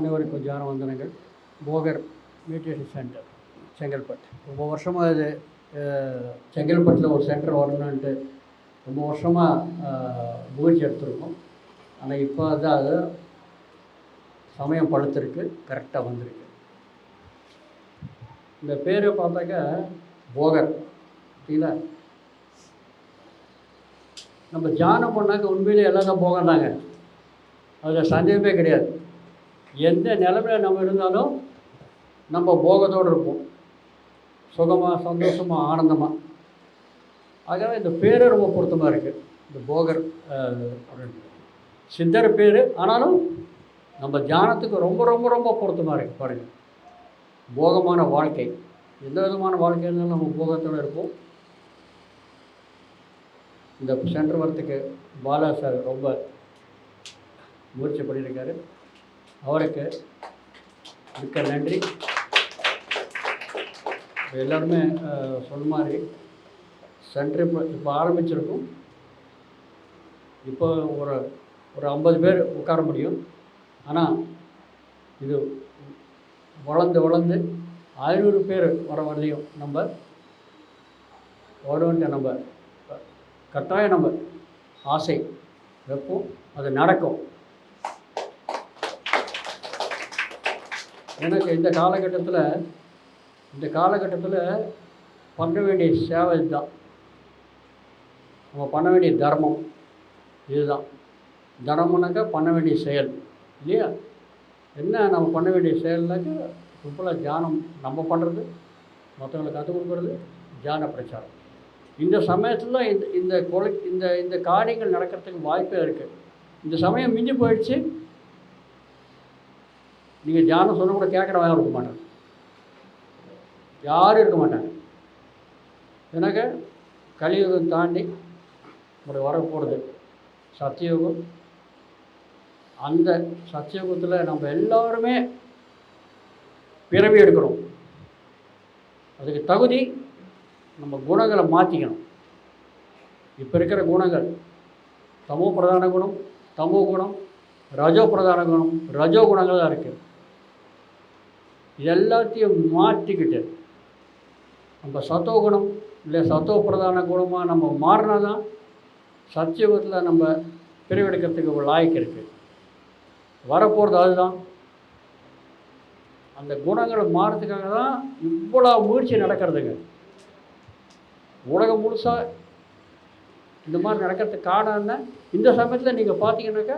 அனைவருக்கும் ஜான வந்தனங்கள். Bhogar meditation center Chengalpattu. ரொம்ப வருஷமாக இது செங்கல்பட்டில் ஒரு சென்டர் வரணுன்ட்டு ரொம்ப வருஷமாக முயற்சி எடுத்திருக்கோம். ஆனால் இப்போ தான் அது சமயம் படுத்திருக்கு, கரெக்டாக வந்திருக்கு. இந்த பேரை பார்த்தாக்கா போகர் சரிங்களா. நம்ம தியானம் பண்ணாக்க உண்மையிலே எல்லாம் தான் போகம் தாங்க, அதில் சந்தேகமே கிடையாது. எந்த நிலைமையில் நம்ம இருந்தாலும் நம்ம போகத்தோடு இருப்போம், சுகமாக சந்தோஷமாக ஆனந்தமாக. ஆகவே இந்த பேர் ரொம்ப பொருத்தமாக இருக்குது. இந்த போகர் சித்தர் பேர், ஆனாலும் நம்ம தியானத்துக்கு ரொம்ப ரொம்ப ரொம்ப பொருத்தமாக இருக்குது. பாருங்கள், போகமான வாழ்க்கை, எந்த விதமான வாழ்க்கை இருந்தாலும் நம்ம போகத்தோடு இருப்போம். இந்த சென்டர் வரத்துக்கு பாலா சார் ரொம்ப முயற்சி பண்ணியிருக்காரு. அவருக்கு மிக்க நன்றி. எல்லாருமே சொன்ன மாதிரி சென்டர் இப்போ ஆரம்பிச்சிருக்கோம். இப்போ ஒரு 50 பேர் உட்கார முடியும். ஆனால் இது வளர்ந்து 500 பேர் வர வரலையும் நம்ம வருவன்ட்டு நம்ம கட்டாயம் நம்ம ஆசை வைப்போம், அது நடக்கும். எனக்கு இந்த காலகட்டத்தில் பண்ண வேண்டிய சேவை இதுதான், நம்ம பண்ண வேண்டிய தர்மம் இதுதான். தர்மம்னாக்கா பண்ண வேண்டிய செயல் இல்லையா. என்ன நம்ம பண்ண வேண்டிய செயல்னாக்கா சிம்பிளாக தியானம் நம்ம பண்ணுறது, மற்றவங்களுக்கு கற்றுக் கொடுக்குறது, தியான பிரச்சாரம். இந்த சமயத்தில் இந்த காரியங்கள் நடக்கிறதுக்கு வாய்ப்பே இருக்குது. இந்த சமயம் மிஞ்சி போயிடுச்சு, நீங்கள் தியானம் சொன்ன கூட கேட்குறவங்க இருக்க மாட்டாங்க, யாரும் இருக்க மாட்டாங்க. எனக்கு கலியுகம் தாண்டி ஒரு வரப்போகிறது சத்தியுகம். அந்த சத்தியுகத்தில் நம்ம எல்லாருமே பிறவி எடுக்கணும். அதுக்கு தகுதி நம்ம குணங்களை மாற்றிக்கணும். இப்போ இருக்கிற குணங்கள் தமோ பிரதான குணம், தமோ குணம், ரஜோ பிரதான குணம், ரஜோ குணங்கள் தான் இருக்குது. இது எல்லாத்தையும் மாற்றிக்கிட்டு நம்ம சத்தோ குணம் இல்லை சத்தோ பிரதான குணமாக நம்ம மாறினா தான் சத்தியுகத்தில் நம்ம பிரிவெடுக்கிறதுக்கு ஒரு லாய்க்கு இருக்குது. வரப்போகிறது அதுதான். அந்த குணங்களை மாறத்துக்காக தான் இவ்வளோ முயற்சி நடக்கிறதுங்க. உலகம் முழுசாக இந்த மாதிரி நடக்கிறதுக்கு காரணம் என்ன? இந்த சமயத்தில் நீங்கள் பார்த்தீங்கன்னாக்கா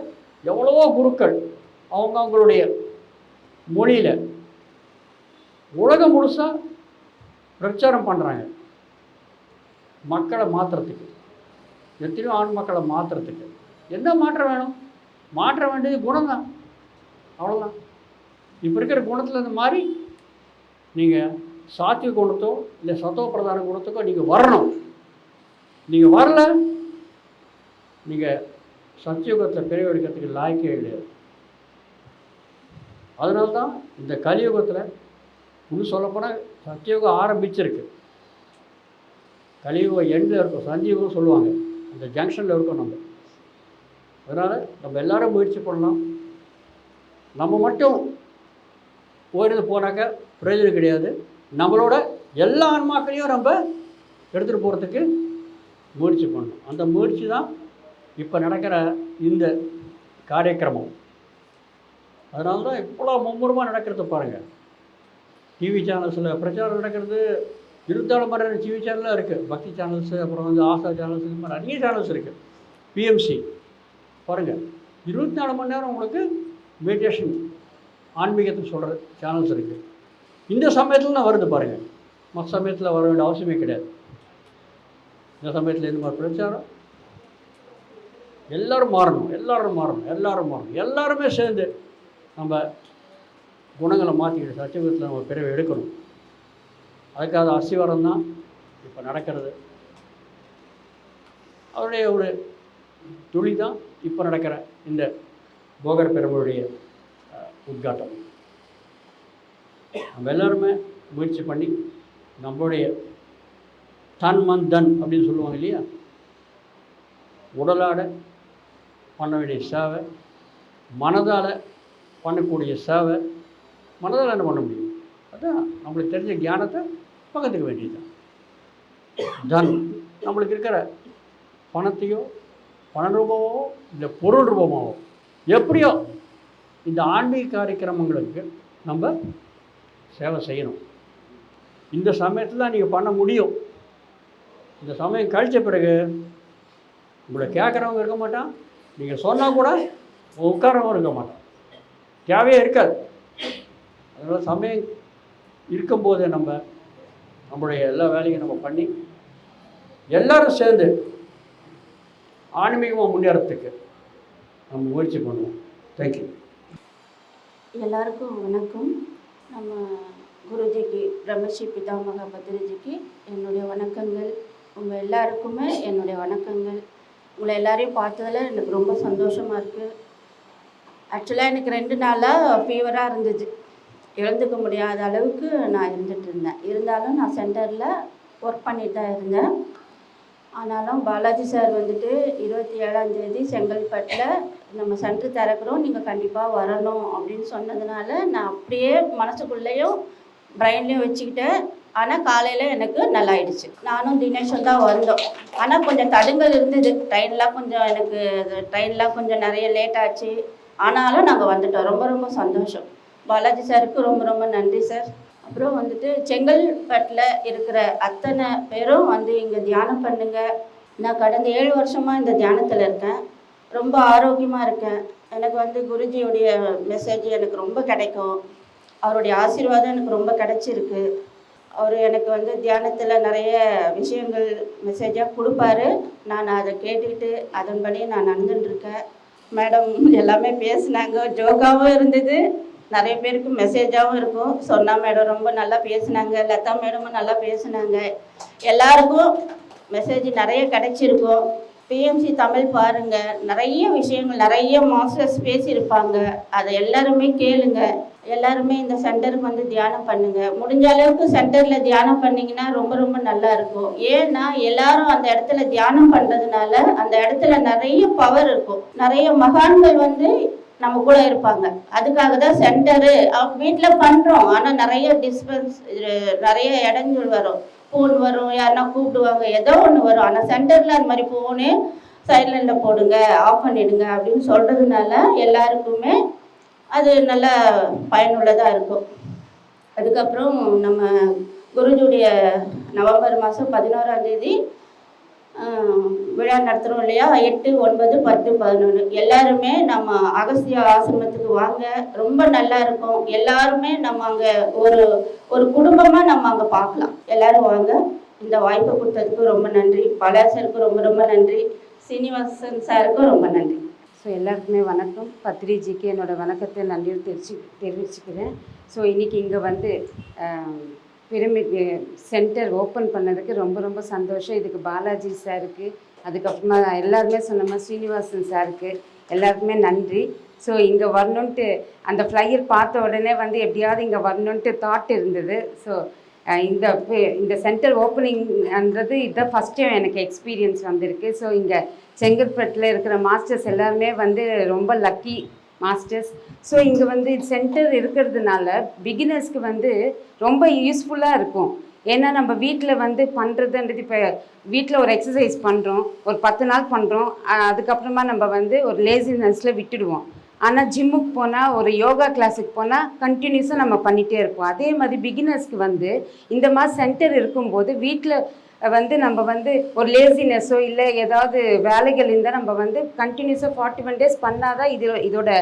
எவ்வளவோ குருக்கள் அவங்களுடைய மொழியில் உலகம் முழுசாக பிரச்சாரம் பண்ணுறாங்க மக்களை மாற்றுறதுக்கு. எத்தனையோ ஆண் மக்களை மாற்றுறதுக்கு என்ன மாற்றம் வேணும்? மாற்ற வேண்டியது குணம் தான், அவ்வளோதான். இப்போ இருக்கிற குணத்தில் இந்த மாதிரி நீங்கள் சாத்விக குணத்தோ இல்லை சத்தோ பிரதான குணத்துக்கோ நீங்கள் வரணும். நீங்கள் வரல, நீங்கள் சத்தியுகத்தில் பிரிவு எடுக்கிறதுக்கு லாய்க்கே இல்லையா. அதனால்தான் இந்த கலியுகத்தில் இன்னும் சொல்லப்போனால் சத்தியுகம் ஆரம்பிச்சிருக்கு, கலியுகம் எண்டில் இருக்கும், சந்தியுகம் சொல்லுவாங்க, அந்த ஜங்ஷனில் இருக்கும் நம்ம. அதனால் நம்ம எல்லோரும் முயற்சி பண்ணலாம். நம்ம மட்டும் போயிருந்து போனாக்க பிரயோஜனம் கிடையாது. நம்மளோட எல்லா ஆன்மாக்களையும் நம்ம எடுத்துகிட்டு போகிறதுக்கு முயற்சி பண்ணணும். அந்த முயற்சி தான் இப்போ நடக்கிற இந்த காரியக்கிரமம். அதனால தான் இவ்வளோ மும்முரமாக நடக்கிறது பாருங்கள். டிவி சேனல்ஸில் பிரச்சாரம் நடக்கிறது 24 மணி நேரம் டிவி சேனலாக இருக்குது. பக்தி சேனல்ஸு, அப்புறம் ஆசா சேனல்ஸ், இது மாதிரி நிறைய சேனல்ஸ் இருக்குது. பிஎம்சி பாருங்கள், 24 மணி நேரம் உங்களுக்கு மெடிடேஷன் ஆன்மீகத்துக்கு சொல்கிற சேனல்ஸ் இருக்குது. இந்த சமயத்தில் தான் வருது பாருங்கள், மற்ற சமயத்தில் வர வேண்டிய அவசியமே கிடையாது. இந்த சமயத்தில் இந்த மாதிரி பிரச்சாரம் எல்லோரும் மாறணும். எல்லாருமே சேர்ந்து நம்ம குணங்களை மாற்றிக்கிட்டு சத்தியுகத்தில் நம்ம பிறவை எடுக்கணும். அதுக்காக அஸ்திவாரம் தான் இப்போ நடக்கிறது. அவருடைய ஒரு துளி தான் இப்போ நடக்கிற இந்த போகர் பெருமையுடைய உத்காட்டம். நம்ம எல்லாருமே முயற்சி பண்ணி நம்மளுடைய தன் மன் தன் அப்படின்னு சொல்லுவாங்க இல்லையா, உடலாட பண்ண வேண்டிய சேவை, மனதால் பண்ணக்கூடிய சேவை மனதால் என்ன பண்ண முடியும்? அதான் நம்மளுக்கு தெரிஞ்ச ஞானத்தை பக்கத்துக்க வேண்டியது தான். தர்மம் நம்மளுக்கு இருக்கிற பணத்தையோ பண ரூபமாவோ இல்லை பொருள் ரூபமாவோ எப்படியோ இந்த ஆன்மீக காரியக்கிரமங்களுக்கு நம்ம சேவை செய்யணும். இந்த சமயத்தில் தான் நீங்கள் பண்ண முடியும். இந்த சமயம் கழித்த பிறகு உங்களை கேட்குறவங்க இருக்க மாட்டான், நீங்கள் சொன்னால் கூட உட்காரவங்க இருக்க மாட்டான், தேவையே இருக்காது. அதனால் சமயம் இருக்கும்போது நம்மளுடைய எல்லா வேலையும் நம்ம பண்ணி எல்லோரும் சேர்ந்து ஆன்மீகமாக முன்னேறத்துக்கு நம்ம முயற்சி பண்ணுவோம். தேங்க்யூ. எல்லாருக்கும் வணக்கம். நம்ம குருஜிக்கு பிரம்மஸ்ரீ பிதாமக பத்ரிஜிக்கு என்னுடைய வணக்கங்கள். உங்கள் எல்லாருக்குமே என்னுடைய வணக்கங்கள். உங்களை எல்லாரையும் பார்த்ததில் எனக்கு ரொம்ப சந்தோஷமாக இருக்குது. ஆக்சுவலாக எனக்கு 2 நாளாக ஃபீவராக இருந்துச்சு. எழுந்துக்க முடியாத அளவுக்கு நான் இருந்துகிட்டு இருந்தேன். இருந்தாலும் நான் சென்டரில் ஒர்க் பண்ணிட்டு தான் இருந்தேன். ஆனாலும் பாலாஜி சார் வந்துட்டு 27ஆம் தேதி செங்கல்பட்டில் நம்ம சென்டர் திறக்கிறோம், நீங்கள் கண்டிப்பாக வரணும் அப்படின்னு சொன்னதுனால நான் அப்படியே மனசுக்குள்ளேயும் பிரெயின்லேயும் வச்சுக்கிட்டேன். ஆனால் காலையில் எனக்கு நல்லாயிடுச்சு. நானும் தினேஷும் தான் வந்தோம். ஆனால் கொஞ்சம் தடுங்கல் இருந்தது. ட்ரெயின்லாம் கொஞ்சம் நிறைய லேட் ஆச்சு. ஆனாலும் நாங்கள் வந்துட்டோம். ரொம்ப ரொம்ப சந்தோஷம். பாலாஜி சாருக்கு ரொம்ப ரொம்ப நன்றி சார். அப்புறம் வந்துட்டு செங்கல்பட்டில் இருக்கிற அத்தனை பேரும் வந்து இங்கே தியானம் பண்ணுங்க. நான் கடந்த 7 வருஷமாக இந்த தியானத்தில் இருக்கேன். ரொம்ப ஆரோக்கியமாக இருக்கேன். எனக்கு வந்து குருஜியுடைய மெசேஜ் எனக்கு ரொம்ப கிடைக்கும். அவருடைய ஆசீர்வாதம் எனக்கு ரொம்ப கிடைச்சிருக்கு. அவர் எனக்கு வந்து தியானத்தில் நிறைய விஷயங்கள் மெசேஜாக கொடுப்பாரு. நான் அதை கேட்டுக்கிட்டு அதன்படி நான் நடந்துட்டுருக்கேன். மேடம் எல்லாமே பேசினாங்க, ஜோக்காகவும் இருந்தது, நிறைய பேருக்கு மெசேஜாகவும் இருக்கும். சொன்னா மேடம் ரொம்ப நல்லா பேசினாங்க, லதா மேடமும் நல்லா பேசினாங்க. எல்லாருக்கும் மெசேஜ் நிறைய கிடைச்சிருக்கும். பிஎம்சி தமிழ் பாருங்கள், நிறைய விஷயங்கள் நிறைய மாஸ்டர்ஸ் பேசியிருப்பாங்க. அதை எல்லாருமே கேளுங்க. எல்லாருமே இந்த சென்டருக்கு வந்து தியானம் பண்ணுங்கள். முடிஞ்ச அளவுக்கு சென்டரில் தியானம் பண்ணிங்கன்னா ரொம்ப ரொம்ப நல்லா இருக்கும். ஏன்னா எல்லாரும் அந்த இடத்துல தியானம் பண்ணுறதுனால அந்த இடத்துல நிறைய பவர் இருக்கும். நிறைய மகான்கள் வந்து நம்ம கூட இருப்பாங்க. அதுக்காக தான் சென்டரு வீட்டில் பண்ணுறோம். ஆனால் நிறைய நிறைய இடைஞ்சல் வரும். ஃபோன் வரும், யாருன்னா கூப்பிடுவாங்க, ஏதோ ஒன்று வரும். ஆனால் சென்டரில் அந்த மாதிரி ஃபோனு சைலண்டில் போடுங்க, ஆஃப் பண்ணிடுங்க அப்படின்னு சொல்கிறதுனால எல்லாருக்குமே அது நல்லா பயனுள்ளதாக இருக்கும். அதுக்கப்புறம் நம்ம குருஜுடைய நவம்பர் மாதம் 11ஆம் தேதி விழா நடத்துகிறோம் இல்லையா? 8, 9, 10, 11 எல்லாருமே நம்ம அகஸ்திய ஆசிரமத்துக்கு வாங்க. ரொம்ப நல்லா இருக்கும். எல்லாருமே நம்ம அங்கே ஒரு குடும்பமாக நம்ம அங்கே பார்க்கலாம். எல்லாரும் வாங்க. இந்த வாய்ப்பை கொடுத்ததுக்கு ரொம்ப நன்றி. பாலாசருக்கு ரொம்ப ரொம்ப நன்றி. சீனிவாசன் சாருக்கும் ரொம்ப நன்றி. ஸோ எல்லாருக்குமே வணக்கம். பத்ரிஜிக்கு என்னோடய வணக்கத்தை நன்றி தெரிவிச்சுக்கிறேன். ஸோ இன்றைக்கி இங்கே வந்து பிரமிட் சென்டர் ஓப்பன் பண்ணதுக்கு ரொம்ப ரொம்ப சந்தோஷம். இதுக்கு பாலாஜி சாருக்கு, அதுக்கப்புறமா எல்லாருமே சொன்னோமா ஸ்ரீனிவாசன் சாருக்கு எல்லாருக்குமே நன்றி. ஸோ இங்கே வரணுன்ட்டு அந்த ஃப்ளையர் பார்த்த உடனே வந்து எப்படியாவது இங்கே வரணுன்ட்டு தாட் இருந்தது. ஸோ இந்த சென்டர் ஓப்பனிங்ன்றது இதுதான் ஃபஸ்ட் டைம் எனக்கு எக்ஸ்பீரியன்ஸ் வந்திருக்கு. ஸோ இங்கே செங்கல்பட்டில் இருக்கிற மாஸ்டர்ஸ் எல்லாருமே வந்து ரொம்ப லக்கி மாஸ்டர்ஸ். ஸோ இங்கே வந்து சென்டர் இருக்கிறதுனால பிகினர்ஸ்க்கு வந்து ரொம்ப யூஸ்ஃபுல்லாக இருக்கும். ஏன்னா நம்ம வீட்டில் வந்து பண்ணுறதுன்றது, இப்போ வீட்டில் ஒரு எக்ஸசைஸ் பண்ணுறோம், ஒரு 10 நாள் பண்ணுறோம், அதுக்கப்புறமா நம்ம வந்து ஒரு லேசினஸில் விட்டுடுவோம். ஆனால் ஜிம்முக்கு போனால், ஒரு யோகா கிளாஸுக்கு போனால் கண்டினியூஸாக நம்ம பண்ணிகிட்டே இருப்போம். அதே மாதிரி பிகினர்ஸ்க்கு வந்து இந்த மாதிரி சென்டர் இருக்கும்போது வீட்டில் வந்து நம்ம வந்து ஒரு லேசினஸோ இல்லை ஏதாவது வேலைகள் இருந்தால் நம்ம வந்து கண்டினியூஸாக 41 days பண்ணால் தான் இதோட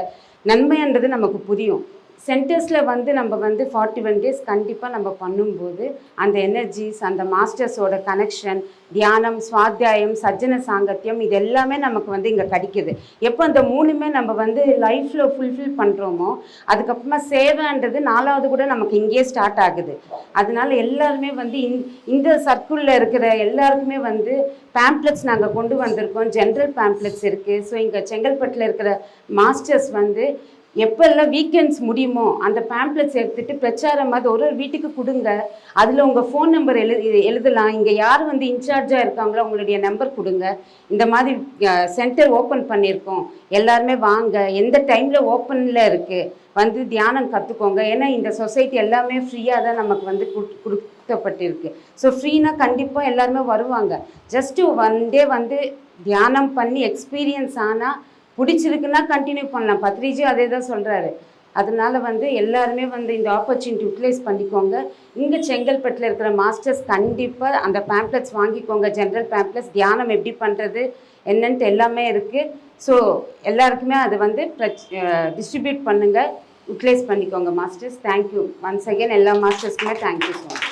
நன்மைன்றது நமக்கு புரியும். சென்டர்ஸில் வந்து நம்ம வந்து 41 days கண்டிப்பாக நம்ம பண்ணும்போது அந்த எனர்ஜிஸ், அந்த மாஸ்டர்ஸோட கனெக்ஷன், தியானம், சுவாத்தியாயம், சஜ்ஜன சாங்கத்தியம், இது எல்லாமே நமக்கு வந்து இங்கே கிடைக்கிது. எப்போ அந்த 3மே நம்ம வந்து லைஃப்பில் ஃபுல்ஃபில் பண்ணுறோமோ அதுக்கப்புறமா சேவைன்றது 4வது கூட நமக்கு இங்கேயே ஸ்டார்ட் ஆகுது. அதனால எல்லாருமே வந்து இந்த சர்க்கிளில் இருக்கிற எல்லாருக்குமே வந்து பேம்ப்ளெட்ஸ் நாங்கள் கொண்டு வந்திருக்கோம். ஜென்ரல் பேம்ப்ளெட்ஸ் இருக்குது. ஸோ இங்கே செங்கல்பட்டில் இருக்கிற மாஸ்டர்ஸ் வந்து எப்பெல்லாம் வீக்கெண்ட்ஸ் முடியுமோ அந்த பேம்ப்ளெட்ஸ் எடுத்துகிட்டு பிரச்சாரம் மாதிரி ஒரு வீட்டுக்கு கொடுங்க. அதில் உங்கள் ஃபோன் நம்பர் எழுதலாம். இங்கே யார் வந்து இன்சார்ஜாக இருக்காங்களோ அவங்களுடைய நம்பர் கொடுங்க. இந்த மாதிரி சென்டர் ஓப்பன் பண்ணியிருக்கோம், எல்லாருமே வாங்க, எந்த டைமில் ஓப்பனில் இருக்குது, வந்து தியானம் கற்றுக்கோங்க. ஏன்னா இந்த சொசைட்டி எல்லாமே ஃப்ரீயாக தான் நமக்கு வந்து கொடுக்கப்பட்டிருக்கு. ஸோ ஃப்ரீனா கண்டிப்பாக எல்லாருமே வருவாங்க. ஜஸ்ட்டு ஒன் டே வந்து தியானம் பண்ணி எக்ஸ்பீரியன்ஸ் ஆனால் பிடிச்சிருக்குன்னா கண்டினியூ பண்ணலாம். பத்ரிஜி அதே தான் சொல்கிறாரு. அதனால வந்து எல்லாருமே வந்து இந்த ஆப்பர்ச்சுனிட்டி யூட்டிலைஸ் பண்ணிக்கோங்க. இங்கே செங்கல்பட்டில் இருக்கிற மாஸ்டர்ஸ் கண்டிப்பாக அந்த பேம்ப்ளெட்ஸ் வாங்கிக்கோங்க. ஜென்ரல் பேம்ப்ளெட்ஸ் தியானம் எப்படி பண்ணுறது என்னன்ட்டு எல்லாமே இருக்குது. ஸோ எல்லாருக்குமே அது வந்து டிஸ்ட்ரிபியூட் பண்ணுங்கள், யூட்டிலைஸ் பண்ணிக்கோங்க மாஸ்டர்ஸ். தேங்க்யூ ஒன்ஸ் அகேன் எல்லா மாஸ்டர்ஸ்க்குமே தேங்க்யூ ஸோ மச்.